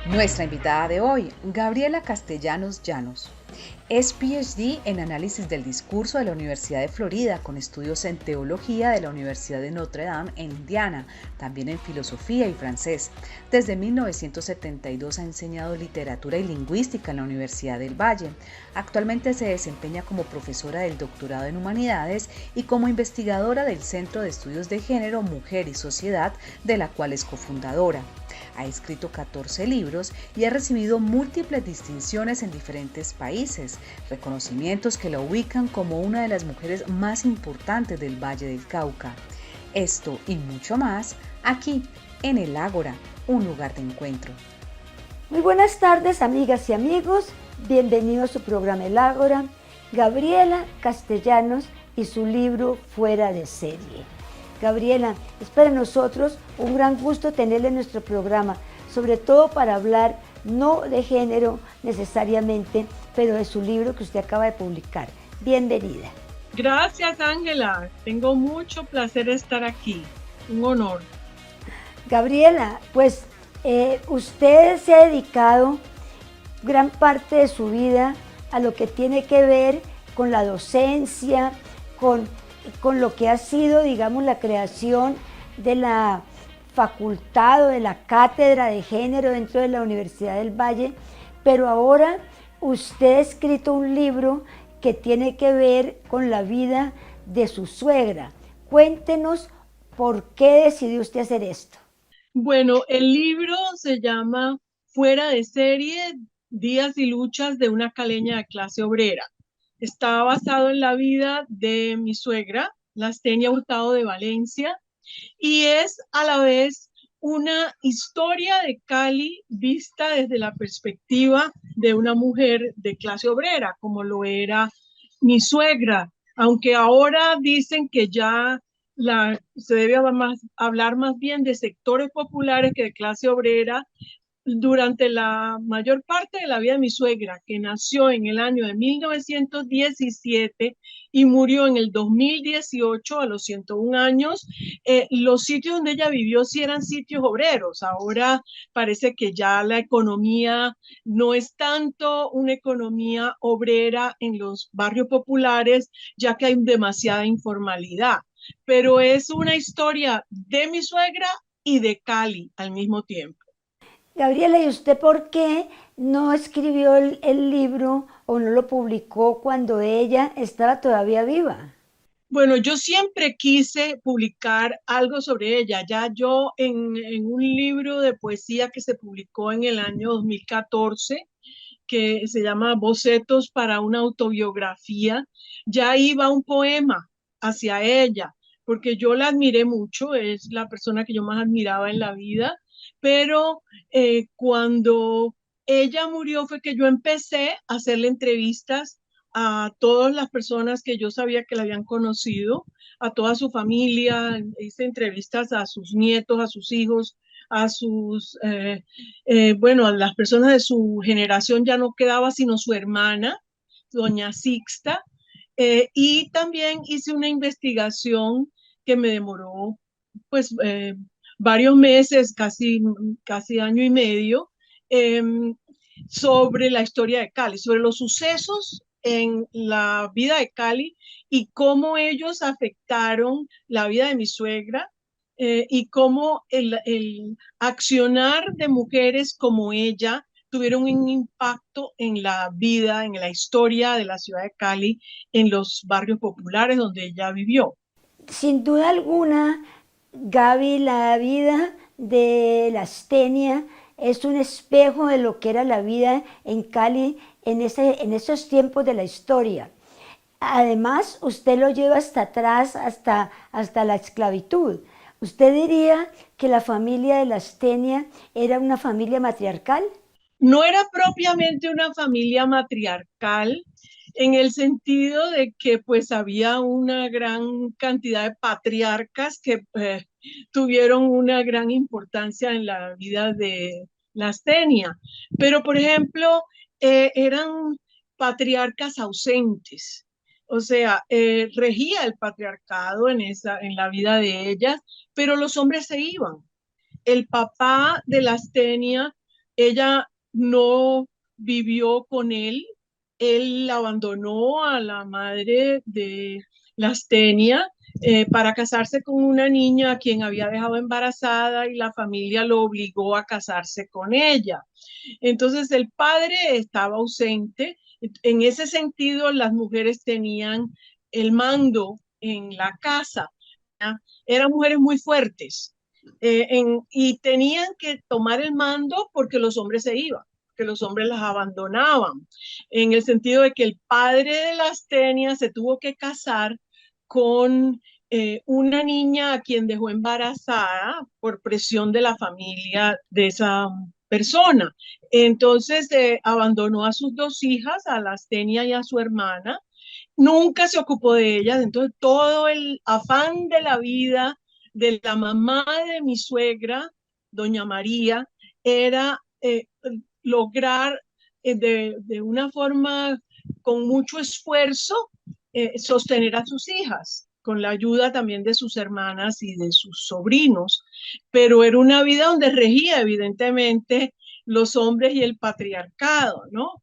Nuestra invitada de hoy, Gabriela Castellanos Llanos, es PhD en Análisis del Discurso de la Universidad de Florida, con estudios en Teología de la Universidad de Notre Dame en Indiana, también en Filosofía y Francés. Desde 1972 ha enseñado Literatura y Lingüística en la Universidad del Valle. Actualmente se desempeña como profesora del doctorado en Humanidades y como investigadora del Centro de Estudios de Género, Mujer y Sociedad, de la cual es cofundadora. Ha escrito 14 libros y ha recibido múltiples distinciones en diferentes países, reconocimientos que la ubican como una de las mujeres más importantes del Valle del Cauca. Esto y mucho más aquí en el Ágora, un lugar de encuentro. Muy buenas tardes, amigas y amigos. Bienvenidos a su programa El Ágora. Gabriela Castellanos y su libro Fuera de Serie. Gabriela, es para nosotros un gran gusto tenerle en nuestro programa, sobre todo para hablar no de género necesariamente, pero de su libro que usted acaba de publicar. Bienvenida. Gracias, Ángela. Tengo mucho placer estar aquí. Un honor. Gabriela, pues usted se ha dedicado gran parte de su vida a lo que tiene que ver con la docencia, con lo que ha sido, digamos, la creación de la facultad o de la cátedra de género dentro de la Universidad del Valle, pero ahora usted ha escrito un libro que tiene que ver con la vida de su suegra. Cuéntenos por qué decidió usted hacer esto. Bueno, el libro se llama Fuera de Serie, Días y Luchas de una caleña de clase obrera. Está basado en la vida de mi suegra, Lastenia Hurtado de Valencia, y es a la vez una historia de Cali vista desde la perspectiva de una mujer de clase obrera, como lo era mi suegra, aunque ahora dicen que ya se debe hablar más bien de sectores populares que de clase obrera. Durante la mayor parte de la vida de mi suegra, que nació en el año de 1917 y murió en el 2018 a los 101 años, los sitios donde ella vivió sí eran sitios obreros. Ahora parece que ya la economía no es tanto una economía obrera en los barrios populares, ya que hay demasiada informalidad. Pero es una historia de mi suegra y de Cali al mismo tiempo. Gabriela, ¿y usted por qué no escribió el libro o no lo publicó cuando ella estaba todavía viva? Bueno, yo siempre quise publicar algo sobre ella. Ya yo en un libro de poesía que se publicó en el año 2014, que se llama Bocetos para una autobiografía, ya iba un poema hacia ella, porque yo la admiré mucho, es la persona que yo más admiraba en la vida, pero cuando ella murió fue que yo empecé a hacerle entrevistas a todas las personas que yo sabía que la habían conocido, a toda su familia, hice entrevistas a sus nietos, a sus hijos, a sus, bueno, a las personas de su generación ya no quedaba sino su hermana, doña Sixta, y también hice una investigación que me demoró pues varios meses, casi año y medio, eh, sobre la historia de Cali, sobre los sucesos en la vida de Cali y cómo ellos afectaron la vida de mi suegra, y cómo el accionar de mujeres como ella tuvieron un impacto en la vida, en la historia de la ciudad de Cali, en los barrios populares donde ella vivió. Sin duda alguna, Gaby, la vida de la Astenia es un espejo de lo que era la vida en Cali en esos tiempos de la historia. Además, usted lo lleva hasta atrás, hasta la esclavitud. ¿Usted diría que la familia de la Astenia era una familia matriarcal? No era propiamente una familia matriarcal en el sentido de que pues había una gran cantidad de patriarcas que tuvieron una gran importancia en la vida de la Astenia. Pero por ejemplo, eran patriarcas ausentes. O sea, regía el patriarcado en la vida de ellas, pero los hombres se iban. El papá de la Astenia Ella no vivió con él abandonó a la madre de Lastenia para casarse con una niña a quien había dejado embarazada y la familia lo obligó a casarse con ella. Entonces el padre estaba ausente. En ese sentido, las mujeres tenían el mando en la casa. ¿Ya? Eran mujeres muy fuertes y tenían que tomar el mando porque los hombres se iban, que los hombres las abandonaban, en el sentido de que el padre de Lastenia se tuvo que casar con una niña a quien dejó embarazada por presión de la familia de esa persona. Entonces abandonó a sus dos hijas, a Lastenia y a su hermana, nunca se ocupó de ellas, entonces todo el afán de la vida de la mamá de mi suegra, doña María, era lograr de una forma con mucho esfuerzo sostener a sus hijas, con la ayuda también de sus hermanas y de sus sobrinos, pero era una vida donde regía evidentemente los hombres y el patriarcado, ¿no?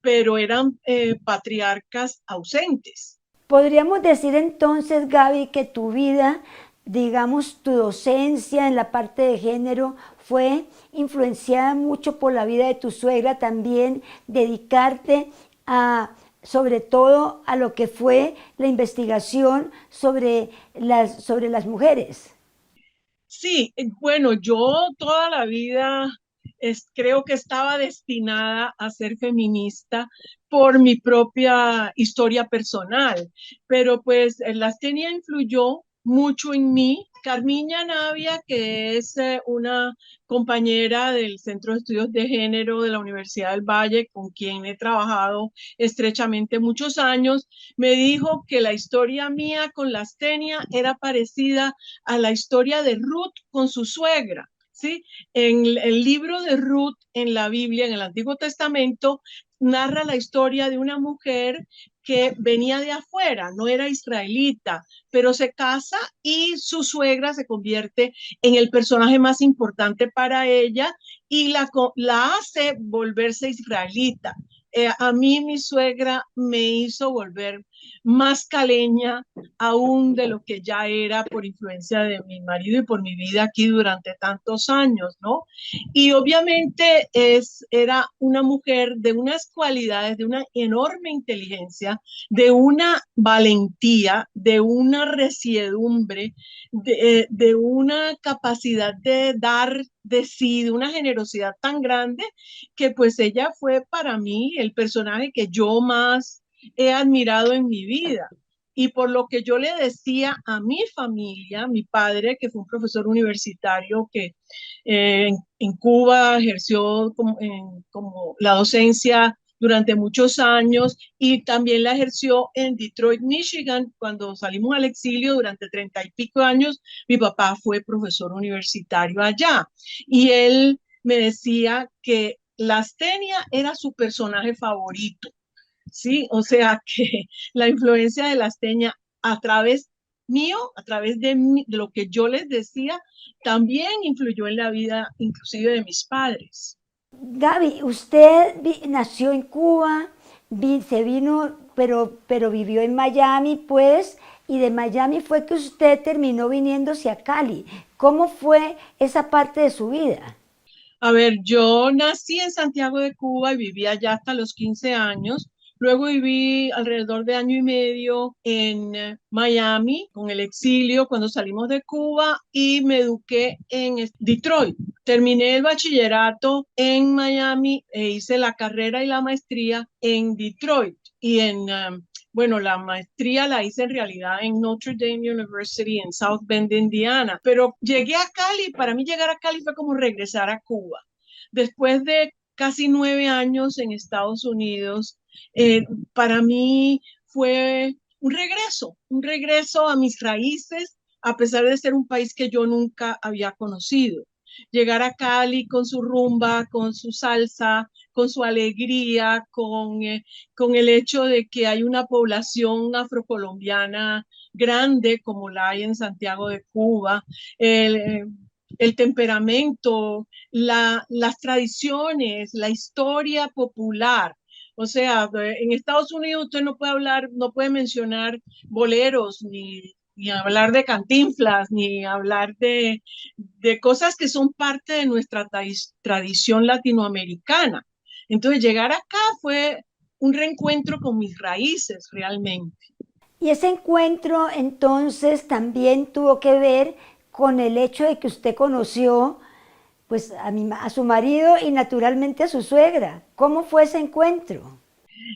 Pero eran patriarcas ausentes. Podríamos decir entonces, Gaby, que tu vida, digamos, tu docencia en la parte de género fue influenciada mucho por la vida de tu suegra, también dedicarte a, sobre todo, a lo que fue la investigación sobre las mujeres. Sí, bueno, yo toda la vida creo que estaba destinada a ser feminista por mi propia historia personal, pero pues las tenía influyó mucho en mí. Carmiña Navia, que es una compañera del Centro de Estudios de Género de la Universidad del Valle, con quien he trabajado estrechamente muchos años, me dijo que la historia mía con las Tenia era parecida a la historia de Ruth con su suegra. ¿Sí? En el libro de Ruth en la Biblia, en el Antiguo Testamento, narra la historia de una mujer que venía de afuera, no era israelita, pero se casa y su suegra se convierte en el personaje más importante para ella y la hace volverse israelita. A mí mi suegra me hizo volver más caleña aún de lo que ya era por influencia de mi marido y por mi vida aquí durante tantos años, ¿no? Y obviamente era una mujer de unas cualidades, de una enorme inteligencia, de una valentía, de una resiedumbre, de una capacidad de dar de sí, de una generosidad tan grande que pues ella fue para mí el personaje que yo más he admirado en mi vida. Y por lo que yo le decía a mi familia, mi padre, que fue un profesor universitario que en Cuba ejerció como la docencia durante muchos años y también la ejerció en Detroit, Michigan. Cuando salimos al exilio durante 30 y pico años, mi papá fue profesor universitario allá y él me decía que Lastenia era su personaje favorito. ¿Sí? O sea que la influencia de la Asteña a través mío, a través de lo que yo les decía, también influyó en la vida inclusive de mis padres. Gaby, usted nació en Cuba, se vino, pero vivió en Miami, pues, y de Miami fue que usted terminó viniéndose a Cali. ¿Cómo fue esa parte de su vida? A ver, yo nací en Santiago de Cuba y viví allá hasta los 15 años. Luego viví alrededor de año y medio en Miami con el exilio cuando salimos de Cuba y me eduqué en Detroit. Terminé el bachillerato en Miami e hice la carrera y la maestría en Detroit y bueno, la maestría la hice en realidad en Notre Dame University en South Bend, Indiana, pero llegué a Cali, para mí llegar a Cali fue como regresar a Cuba. Después de casi 9 años en Estados Unidos, para mí fue un regreso a mis raíces, a pesar de ser un país que yo nunca había conocido. Llegar a Cali con su rumba, con su salsa, con su alegría, con el hecho de que hay una población afrocolombiana grande como la hay en Santiago de Cuba, el temperamento, las tradiciones, la historia popular. O sea, en Estados Unidos usted no puede hablar, no puede mencionar boleros, ni hablar de cantinflas, ni hablar de cosas que son parte de nuestra tradición latinoamericana. Entonces, llegar acá fue un reencuentro con mis raíces realmente. Y ese encuentro entonces también tuvo que ver con el hecho de que usted conoció pues a su marido y naturalmente a su suegra. ¿Cómo fue ese encuentro?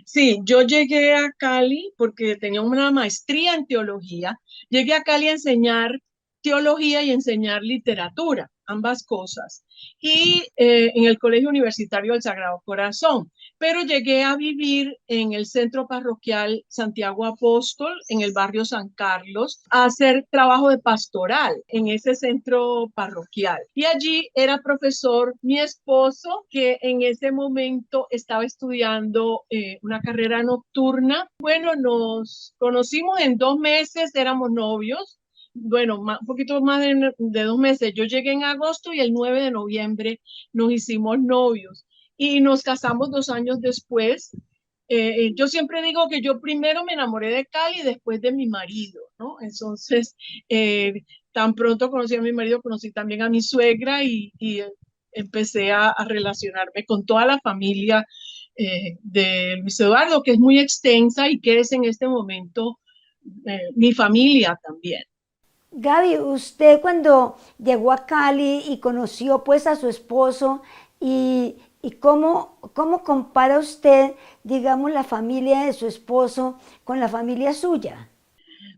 Sí, yo llegué a Cali porque tenía una maestría en teología. Llegué a Cali a enseñar teología y enseñar literatura, ambas cosas. Y en el Colegio Universitario del Sagrado Corazón. Pero llegué a vivir en el centro parroquial Santiago Apóstol, en el barrio San Carlos, a hacer trabajo de pastoral en ese centro parroquial. Y allí era profesor mi esposo, que en ese momento estaba estudiando una carrera nocturna. Bueno, nos conocimos en 2 meses, éramos novios. Bueno, un poquito más de 2 meses. Yo llegué en agosto y el 9 de noviembre nos hicimos novios y nos casamos 2 años después. Yo siempre digo que yo primero me enamoré de Cali y después de mi marido, ¿no? Entonces, tan pronto conocí a mi marido, conocí también a mi suegra y empecé a relacionarme con toda la familia de Luis Eduardo, que es muy extensa y que es en este momento mi familia también. Gaby, usted cuando llegó a Cali y conoció pues a su esposo y cómo compara usted, digamos, la familia de su esposo con la familia suya.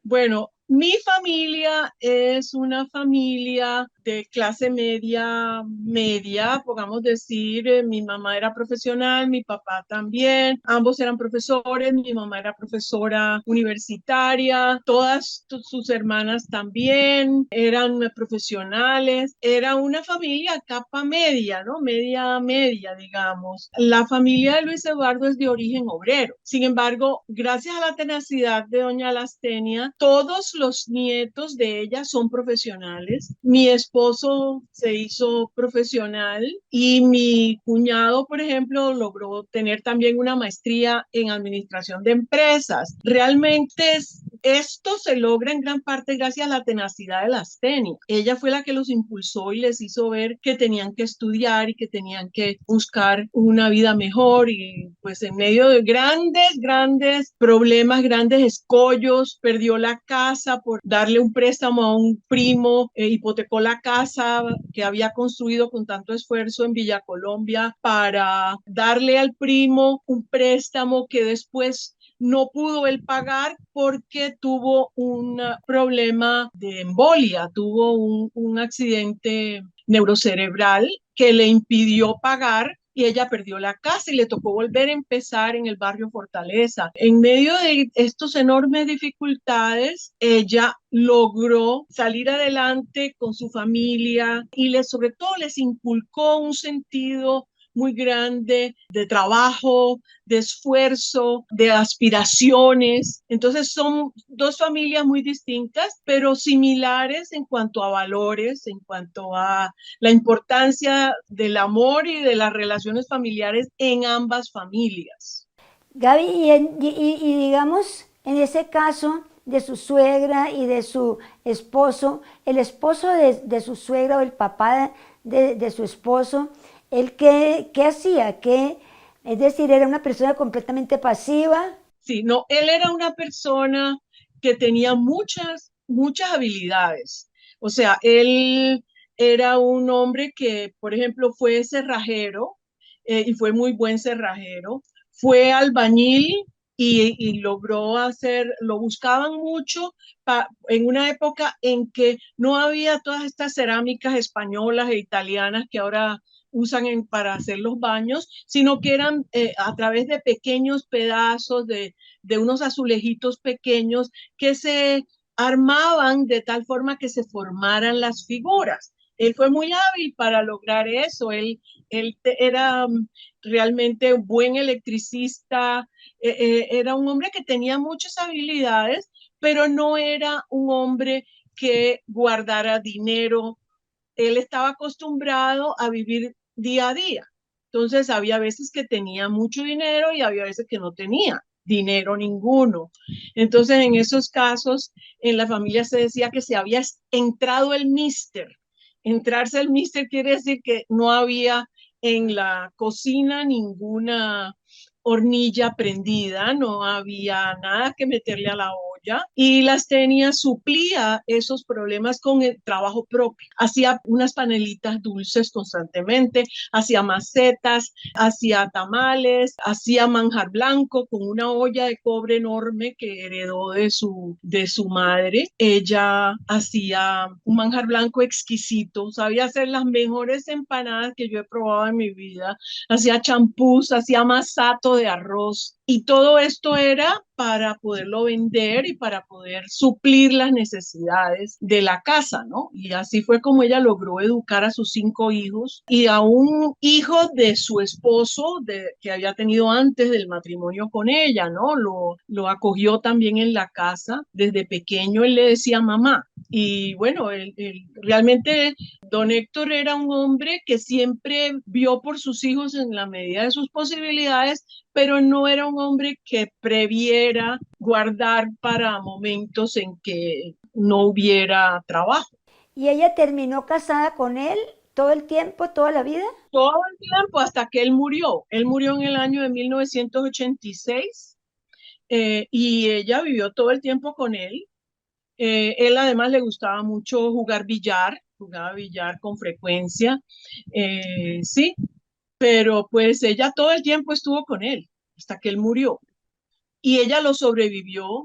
Bueno, mi familia es una familia de clase media, media, podamos decir, mi mamá era profesional, mi papá también, ambos eran profesores, mi mamá era profesora universitaria, todas sus hermanas también eran profesionales, era una familia capa media, ¿no? Media, media, digamos. La familia de Luis Eduardo es de origen obrero, sin embargo, gracias a la tenacidad de doña Lastenia, todos los nietos de ella son profesionales. Mi esposo se hizo profesional y mi cuñado, por ejemplo, logró tener también una maestría en administración de empresas. Realmente esto se logra en gran parte gracias a la tenacidad de Lastenia. Ella fue la que los impulsó y les hizo ver que tenían que estudiar y que tenían que buscar una vida mejor y pues en medio de grandes problemas, grandes escollos, perdió la casa por darle un préstamo a un primo, hipotecó la casa que había construido con tanto esfuerzo en Villa Colombia para darle al primo un préstamo que después no pudo él pagar porque tuvo un problema de embolia, tuvo un accidente neurocerebral que le impidió pagar y ella perdió la casa y le tocó volver a empezar en el barrio Fortaleza. En medio de estas enormes dificultades, ella logró salir adelante con su familia y sobre todo les inculcó un sentido muy grande de trabajo, de esfuerzo, de aspiraciones. Entonces son dos familias muy distintas, pero similares en cuanto a valores, en cuanto a la importancia del amor y de las relaciones familiares en ambas familias. Gaby, y digamos, en ese caso de su suegra y de su esposo, el esposo de su suegra o el papá de su esposo, ¿él qué hacía? Es decir, era una persona completamente pasiva. Sí, no, él era una persona que tenía muchas habilidades. O sea, él era un hombre que, por ejemplo, fue cerrajero y fue muy buen cerrajero. Fue albañil y logró hacer, lo buscaban mucho en una época en que no había todas estas cerámicas españolas e italianas que ahora usan para hacer los baños, sino que eran a través de pequeños pedazos de unos azulejitos pequeños que se armaban de tal forma que se formaran las figuras. Él fue muy hábil para lograr eso. Él era realmente un buen electricista, era un hombre que tenía muchas habilidades, pero no era un hombre que guardara dinero él estaba acostumbrado a vivir día a día. Entonces había veces que tenía mucho dinero y había veces que no tenía dinero ninguno. Entonces en esos casos en la familia se decía que se había entrado el mister. Entrarse el mister quiere decir que no había en la cocina ninguna hornilla prendida, no había nada que meterle a la olla y las tenía, suplía esos problemas con el trabajo propio. Hacía unas panelitas dulces constantemente, hacía macetas, hacía tamales, hacía manjar blanco con una olla de cobre enorme que heredó de su madre. Ella hacía un manjar blanco exquisito, sabía hacer las mejores empanadas que yo he probado en mi vida, hacía champús, hacía masato de arroz y todo esto era para poderlo vender y para poder suplir las necesidades de la casa, ¿no? Y así fue como ella logró educar a sus 5 hijos y a un hijo de su esposo que había tenido antes del matrimonio con ella, ¿no? Lo acogió también en la casa. Desde pequeño él le decía mamá. Y bueno, realmente don Héctor era un hombre que siempre vio por sus hijos en la medida de sus posibilidades, pero no era un hombre que previera guardar para momentos en que no hubiera trabajo. ¿Y ella terminó casada con él todo el tiempo, toda la vida? Todo el tiempo hasta que él murió. Él murió en el año de 1986 y ella vivió todo el tiempo con él. Él además le gustaba mucho jugar billar, jugaba billar con frecuencia, sí, pero pues ella todo el tiempo estuvo con él hasta que él murió. Y ella lo sobrevivió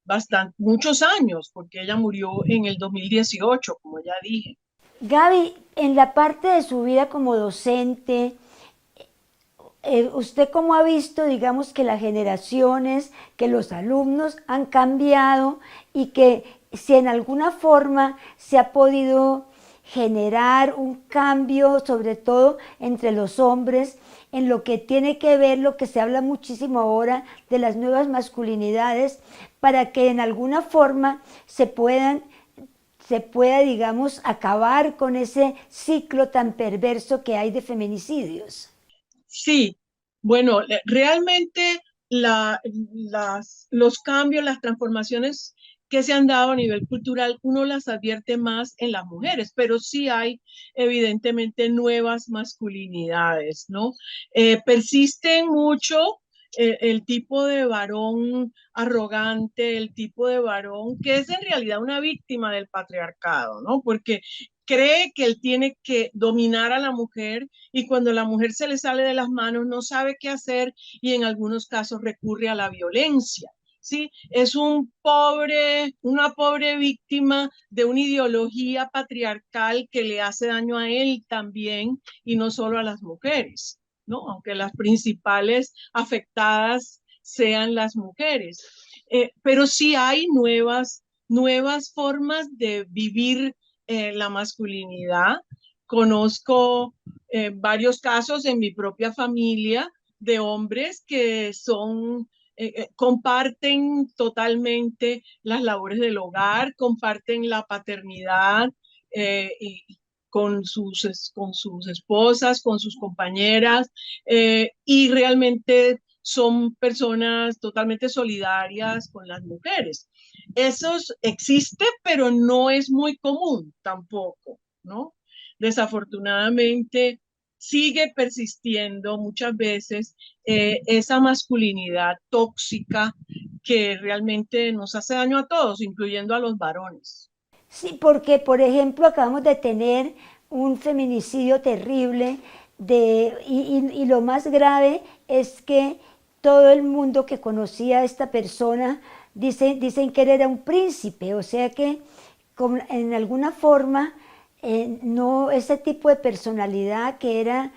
bastante, muchos años, porque ella murió en el 2018, como ya dije. Gaby, en la parte de su vida como docente, ¿usted cómo ha visto, digamos, que las generaciones, que los alumnos han cambiado y que si en alguna forma se ha podido generar un cambio, sobre todo entre los hombres, en lo que tiene que ver, lo que se habla muchísimo ahora de las nuevas masculinidades, para que en alguna forma se pueda, digamos, acabar con ese ciclo tan perverso que hay de feminicidios? Sí, bueno, realmente los cambios, las transformaciones que se han dado a nivel cultural, uno las advierte más en las mujeres, pero sí hay evidentemente nuevas masculinidades, ¿no? Persisten mucho el tipo de varón arrogante, el tipo de varón que es en realidad una víctima del patriarcado, ¿no? Porque cree que él tiene que dominar a la mujer y cuando la mujer se le sale de las manos no sabe qué hacer y en algunos casos recurre a la violencia. ¿Sí? Es una pobre víctima de una ideología patriarcal que le hace daño a él también y no solo a las mujeres, ¿no? Aunque las principales afectadas sean las mujeres. Pero sí hay nuevas formas de vivir la masculinidad. Conozco varios casos en mi propia familia de hombres que comparten totalmente las labores del hogar, comparten la paternidad con sus esposas, con sus compañeras, y realmente son personas totalmente solidarias con las mujeres. Eso existe, pero no es muy común tampoco, ¿no? Desafortunadamente sigue persistiendo muchas veces esa masculinidad tóxica que realmente nos hace daño a todos, incluyendo a los varones. Sí, porque por ejemplo acabamos de tener un feminicidio terrible y lo más grave es que todo el mundo que conocía a esta persona dicen que él era un príncipe, o sea que en alguna forma no ese tipo de personalidad que era,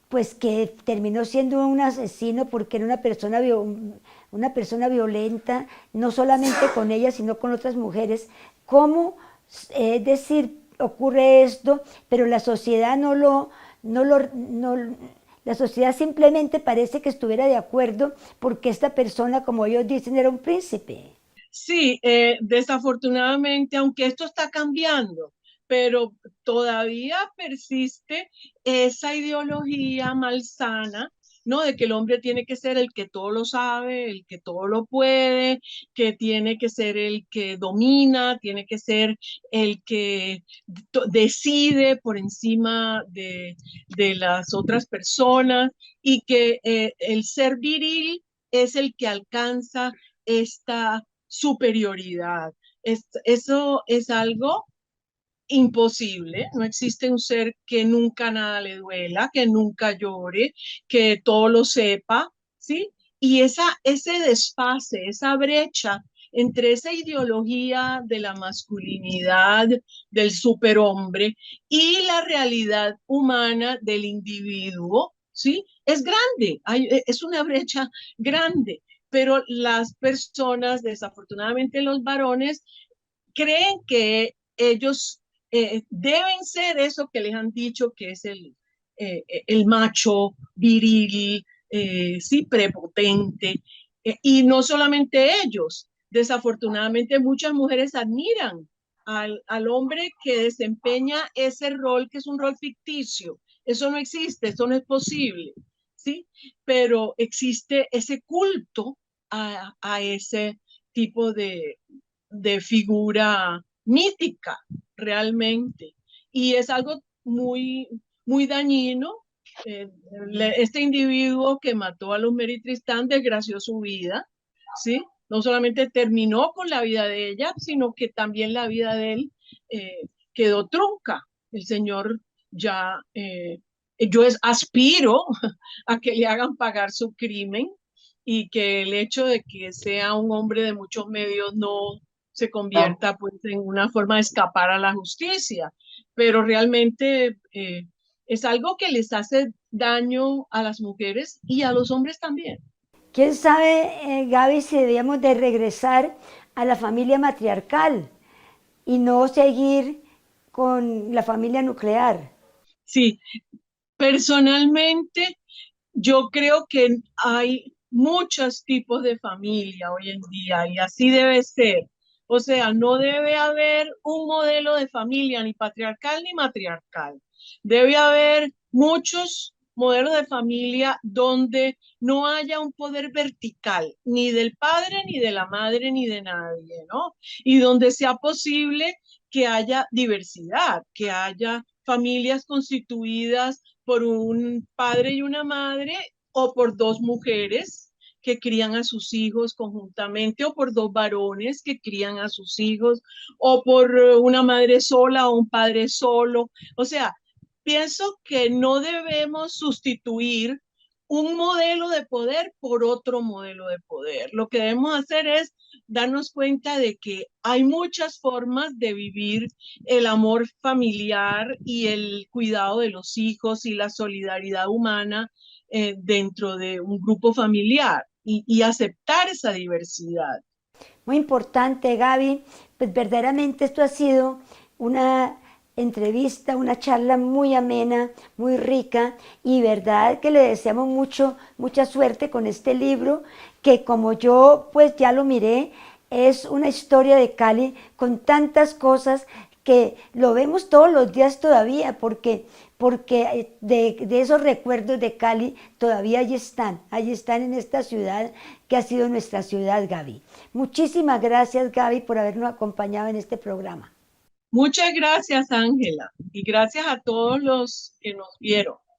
pues que terminó siendo un asesino porque era una persona violenta, no solamente con ella, sino con otras mujeres. ¿Cómo, es decir, ocurre esto, pero la sociedad la sociedad simplemente parece que estuviera de acuerdo porque esta persona, como ellos dicen, era un príncipe? Sí, desafortunadamente, aunque esto está cambiando, pero todavía persiste esa ideología malsana, ¿no? De que el hombre tiene que ser el que todo lo sabe, el que todo lo puede, que tiene que ser el que domina, tiene que ser el que decide por encima de las otras personas y que el ser viril es el que alcanza esta superioridad. Eso es algo imposible, no existe un ser que nunca nada le duela, que nunca llore, que todo lo sepa, ¿sí? Y ese desfase, esa brecha entre esa ideología de la masculinidad, del superhombre y la realidad humana del individuo, ¿sí? Es grande, es una brecha grande, pero las personas, desafortunadamente los varones, creen que ellos deben ser eso que les han dicho que es el macho viril, sí, prepotente. Y no solamente ellos, desafortunadamente muchas mujeres admiran al hombre que desempeña ese rol, que es un rol ficticio. Eso no existe, eso no es posible, ¿sí? Pero existe ese culto a ese tipo de figura mítica realmente. Y es algo muy dañino. Este individuo que mató a Luz Tristán desgració su vida, ¿sí? No solamente terminó con la vida de ella, sino que también la vida de él quedó trunca. El señor ya, yo aspiro a que le hagan pagar su crimen y que el hecho de que sea un hombre de muchos medios no se convierta pues en una forma de escapar a la justicia, pero realmente es algo que les hace daño a las mujeres y a los hombres también. ¿Quién sabe, Gaby, si debíamos de regresar a la familia matriarcal y no seguir con la familia nuclear? Sí, personalmente yo creo que hay muchos tipos de familia hoy en día y así debe ser. O sea, no debe haber un modelo de familia ni patriarcal ni matriarcal. Debe haber muchos modelos de familia donde no haya un poder vertical, ni del padre, ni de la madre, ni de nadie, ¿no? Y donde sea posible que haya diversidad, que haya familias constituidas por un padre y una madre o por dos mujeres que crían a sus hijos conjuntamente o por dos varones que crían a sus hijos o por una madre sola o un padre solo. O sea, pienso que no debemos sustituir un modelo de poder por otro modelo de poder. Lo que debemos hacer es darnos cuenta de que hay muchas formas de vivir el amor familiar y el cuidado de los hijos y la solidaridad humana dentro de un grupo familiar y aceptar esa diversidad. Muy importante, Gaby. Pues verdaderamente esto ha sido una entrevista, una charla muy amena, muy rica y verdad que le deseamos mucha suerte con este libro que como yo pues ya lo miré, es una historia de Cali con tantas cosas que lo vemos todos los días todavía porque de esos recuerdos de Cali todavía allí están en esta ciudad que ha sido nuestra ciudad, Gaby. Muchísimas gracias, Gaby, por habernos acompañado en este programa. Muchas gracias, Ángela, y gracias a todos los que nos vieron.